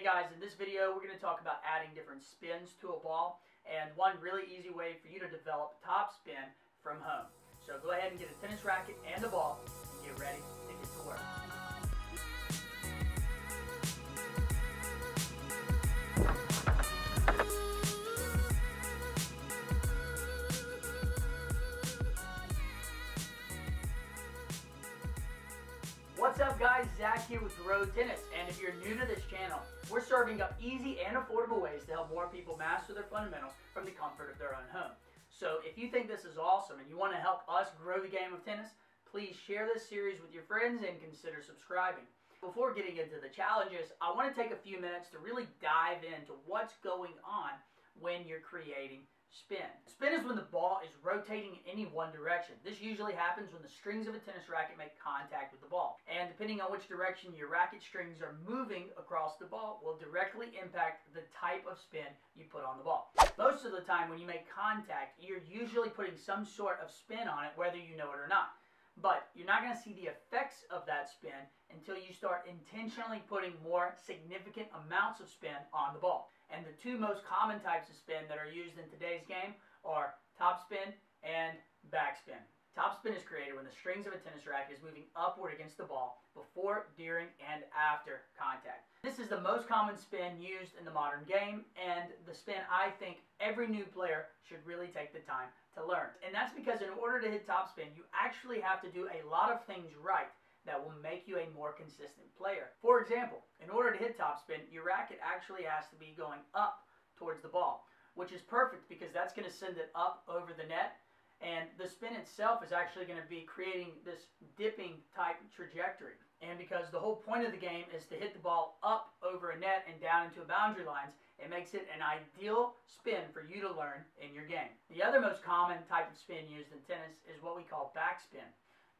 Hey guys, in this video we're going to talk about adding different spins to a ball and one really easy way for you to develop top spin from home. So go ahead and get a tennis racket and a ball and get ready to get to work. What's up guys, Zach here with GrowTennis, and if you're new to this channel, we're serving up easy and affordable ways to help more people master their fundamentals from the comfort of their own home. So if you think this is awesome and you want to help us grow the game of tennis, please share this series with your friends and consider subscribing. Before getting into the challenges, I want to take a few minutes to really dive into what's going on when you're creating spin. Spin is when the ball is rotating in any one direction. This usually happens when the strings of a tennis racket make contact with the ball. And depending on which direction your racket strings are moving across the ball will directly impact the type of spin you put on the ball. Most of the time when you make contact, you're usually putting some sort of spin on it, whether you know it or not. But you're not going to see the effects of that spin until you start intentionally putting more significant amounts of spin on the ball. And the two most common types of spin that are used in today's game are topspin and backspin. Topspin is created when the strings of a tennis racket is moving upward against the ball before, during, and after contact. This is the most common spin used in the modern game, and the spin I think every new player should really take the time to learn. And that's because in order to hit topspin, you actually have to do a lot of things right that will make you a more consistent player. For example, in order to hit topspin, your racket actually has to be going up towards the ball, which is perfect because that's going to send it up over the net, and the spin itself is actually going to be creating this dipping type trajectory. And because the whole point of the game is to hit the ball up over a net and down into boundary lines, it makes it an ideal spin for you to learn in your game. The other most common type of spin used in tennis is what we call backspin.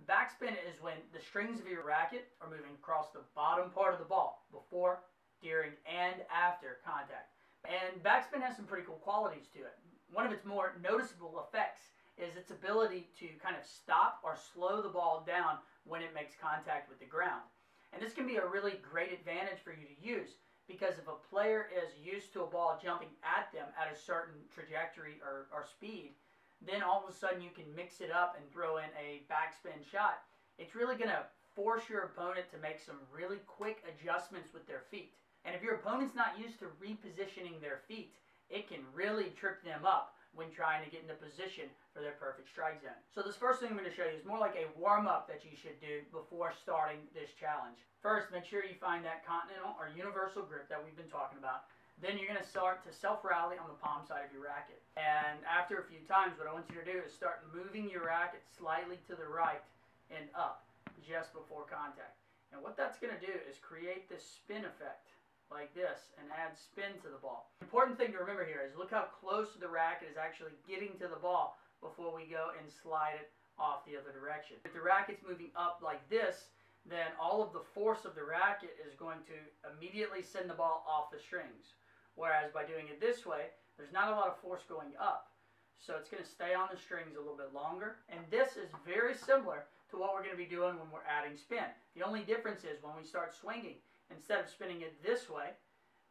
Backspin is when the strings of your racket are moving across the bottom part of the ball before, during, and after contact. And backspin has some pretty cool qualities to it. One of its more noticeable effects is its ability to kind of stop or slow the ball down when it makes contact with the ground. And this can be a really great advantage for you to use because if a player is used to a ball jumping at them at a certain trajectory or speed, then all of a sudden you can mix it up and throw in a backspin shot. It's really going to force your opponent to make some really quick adjustments with their feet. And if your opponent's not used to repositioning their feet, it can really trip them up when trying to get into position for their perfect strike zone. So this first thing I'm going to show you is more like a warm-up that you should do before starting this challenge. First, make sure you find that continental or universal grip that we've been talking about. Then you're going to start to self-rally on the palm side of your racket. And after a few times, what I want you to do is start moving your racket slightly to the right and up just before contact. And what that's going to do is create this spin effect like this and add spin to the ball. The important thing to remember here is look how close the racket is actually getting to the ball before we go and slide it off the other direction. If the racket's moving up like this, then all of the force of the racket is going to immediately send the ball off the strings. Whereas by doing it this way, there's not a lot of force going up. So it's going to stay on the strings a little bit longer. And this is very similar to what we're going to be doing when we're adding spin. The only difference is when we start swinging, instead of spinning it this way,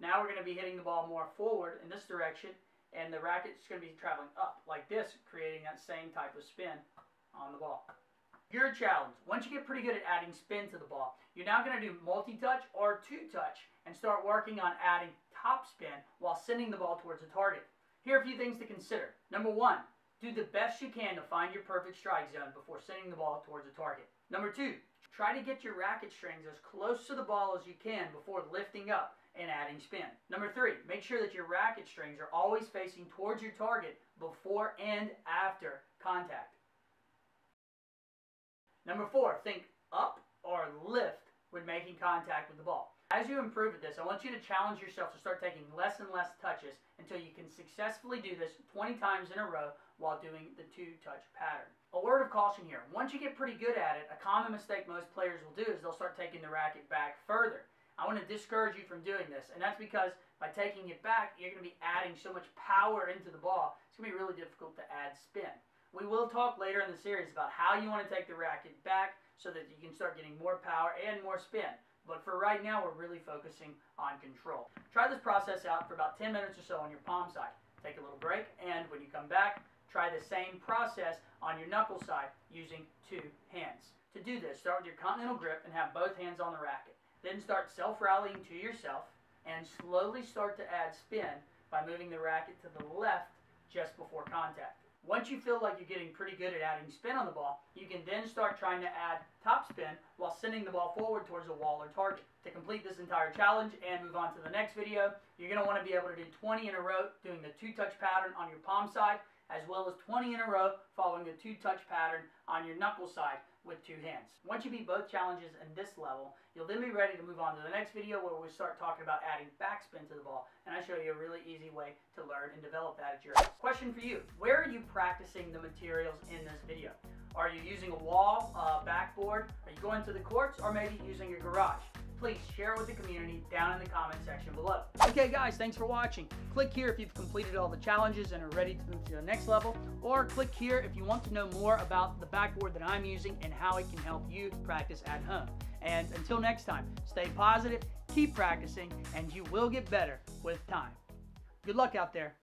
now we're going to be hitting the ball more forward in this direction, and the racket's going to be traveling up like this, creating that same type of spin on the ball. Your challenge, once you get pretty good at adding spin to the ball, you're now going to do multi-touch or two-touch and start working on adding top spin while sending the ball towards the target. Here are a few things to consider. Number one, do the best you can to find your perfect strike zone before sending the ball towards the target. Number two, try to get your racket strings as close to the ball as you can before lifting up and adding spin. Number three, make sure that your racket strings are always facing towards your target before and after contact. Number four, think up or lift when making contact with the ball. As you improve at this, I want you to challenge yourself to start taking less and less touches until you can successfully do this 20 times in a row while doing the two-touch pattern. A word of caution here. Once you get pretty good at it, a common mistake most players will do is they'll start taking the racket back further. I want to discourage you from doing this, and that's because by taking it back, you're going to be adding so much power into the ball, it's going to be really difficult to add spin. We will talk later in the series about how you want to take the racket back so that you can start getting more power and more spin. But for right now, we're really focusing on control. Try this process out for about 10 minutes or so on your palm side. Take a little break, and when you come back, try the same process on your knuckle side using 2 hands. To do this, start with your continental grip and have both hands on the racket. Then start self-rallying to yourself and slowly start to add spin by moving the racket to the left just before contact. Once you feel like you're getting pretty good at adding spin on the ball, you can then start trying to add top spin while sending the ball forward towards a wall or target. To complete this entire challenge and move on to the next video, you're going to want to be able to do 20 in a row doing the 2-touch pattern on your palm side, as well as 20 in a row following the 2-touch pattern on your knuckle side with 2 hands. Once you beat both challenges in this level, you'll then be ready to move on to the next video where we start talking about adding backspin to the ball, and I show you a really easy way to learn and develop that at your house. Question for you: where are you practicing the materials in this video? Are you using a wall, backboard? Are you going to the courts, or maybe using your garage? Please share it with the community down in the comment section below. Okay guys, thanks for watching. Click here if you've completed all the challenges and are ready to move to the next level, or click here if you want to know more about the backboard that I'm using and how it can help you practice at home. And until next time, stay positive, keep practicing, and you will get better with time. Good luck out there.